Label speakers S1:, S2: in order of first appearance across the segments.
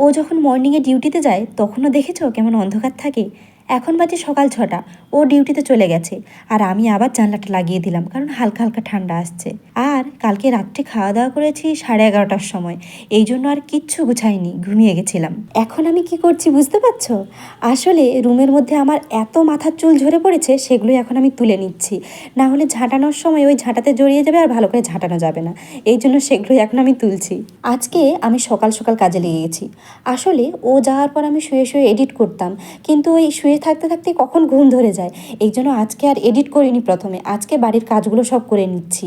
S1: ও যখন মর্নিংয়ে ডিউটিতে যায় তখনও দেখেছো কেমন অন্ধকার থাকে। এখন বাজে সকাল 6টা, ও ডিউটিতে চলে গেছে আর আমি আবার জানলাটা লাগিয়ে দিলাম কারণ হালকা হালকা ঠান্ডা আসছে। আর কালকে রাত্রে খাওয়া দাওয়া করেছি 11:30টার সময়, এই জন্য আর কিচ্ছু গুছাইনি, ঘুমিয়ে গেছিলাম। এখন আমি কি করছি বুঝতে পারছো? আসলে রুমের মধ্যে আমার এত মাথার চুল ঝরে পড়েছে, সেগুলোই এখন আমি তুলে নিচ্ছি। না হলে ঝাঁটানোর সময় ওই ঝাঁটাতে জড়িয়ে যাবে আর ভালো করে ঝাঁটানো যাবে না, এই জন্য সেগুলোই এখন আমি তুলছি। আজকে আমি সকাল সকাল কাজে লেগে গেছি। আসলে ও যাওয়ার পর আমি শুয়ে শুয়ে এডিট করতাম, কিন্তু ওই শুয়ে থাকতে থাকতে কখন ঘুম ধরে যায়, এই জন্য আজকে আর এডিট করিনি। প্রথমে আজকে বাড়ির কাজগুলো সব করে নিচ্ছি।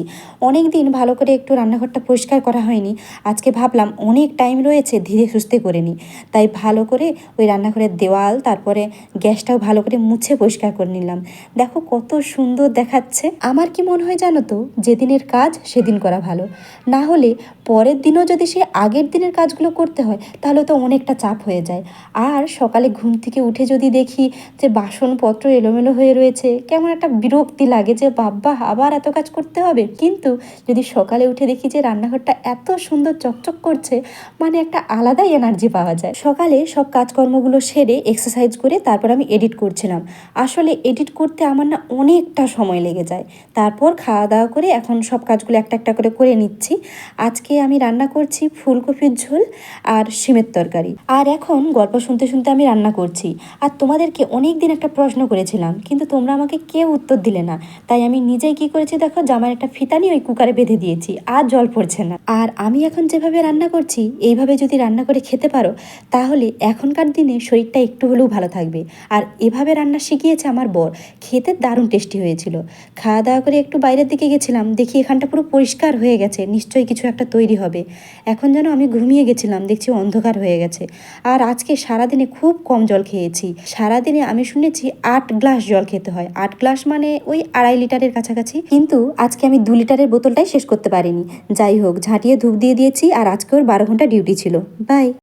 S1: অনেক দিন ভালো করে একটু রান্নাঘরটা পরিষ্কার করা হয়নি, আজকে ভাবলাম অনেক টাইম রয়েছে, ধীরে সুস্থে করে নিই। তাই ভালো করে ওই রান্নাঘরের দেওয়াল, তারপরে গ্যাসটাও ভালো করে মুছে পরিষ্কার করে নিলাম। দেখো কত সুন্দর দেখাচ্ছে। আমার কি মনে হয় জানো তো, যেদিনের কাজ সেদিন করা ভালো, না হলে পরের দিনও যদি সে আগের দিনের কাজগুলো করতে হয় তাহলে তো অনেকটা চাপ হয়ে যায়। আর সকালে ঘুম থেকে উঠে যদি দেখি যে বাসনপত্র এলোমেলো হয়ে রয়েছে, কেমন একটা বিরক্তি লাগে যে বাব্বা আবার এত কাজ করতে হবে। কিন্তু যদি সকালে উঠে দেখি যে রান্নাঘরটা এত সুন্দর চকচক করছে, মানে একটা আলাদাই এনার্জি পাওয়া যায়। সকালে সব কাজকর্মগুলো সেরে এক্সারসাইজ করে তারপর আমি এডিট করছিলাম। আসলে এডিট করতে আমার না অনেকটা সময় লেগে যায়। তারপর খাওয়া দাওয়া করে এখন সব কাজগুলো একটা একটা করে করে নিচ্ছি। আজকে আমি রান্না করছি ফুলকপির ঝোল আর শিমের তরকারি। আর এখন গল্প শুনতে শুনতে আমি রান্না করছি। আর তোমাদেরকে অনেক দিন একটা প্রশ্ন করেছিলাম, কিন্তু তোমরা আমাকে কেউ উত্তর দিলে না। তাই আমি নিজেই কি করেছি দেখো, জামার একটা ফিতা নিয়ে ওই কুকারে বেঁধে দিয়েছি, আর জল পড়ছে না। আর আমি এখন যেভাবে রান্না করছি, এইভাবে যদি রান্না করে খেতে পারো তাহলে এখনকার দিনে শরীরটা একটু হলেও ভালো থাকবে। আর এভাবে রান্না শিখিয়েছে আমার বর, খেতে দারুণ টেস্টি হয়েছিল। খাওয়া দাওয়া করে একটু বাইরের দিকে গেছিলাম, দেখি এখানটা পুরো পরিষ্কার হয়ে গেছে, নিশ্চয়ই কিছু একটা তৈরি হবে। এখন যেন আমি ঘুমিয়ে গেছিলাম, দেখছি অন্ধকার হয়ে গেছে। আর আজকে সারাদিনে খুব কম জল খেয়েছি। সারাদিনে আমি শুনেছি 8 গ্লাস জল খেতে হয়, 8 গ্লাস মানে ওই 2.5 লিটারের কাছাকাছি। কিন্তু আজকে আমি 2 লিটারের বোতলটাই শেষ করতে পারিনি। যাই হোক, ঝাঁটিয়ে ধূপ দিয়ে দিয়েছি। আর আজকে ওর 12 ঘন্টা ডিউটি ছিল। বাই।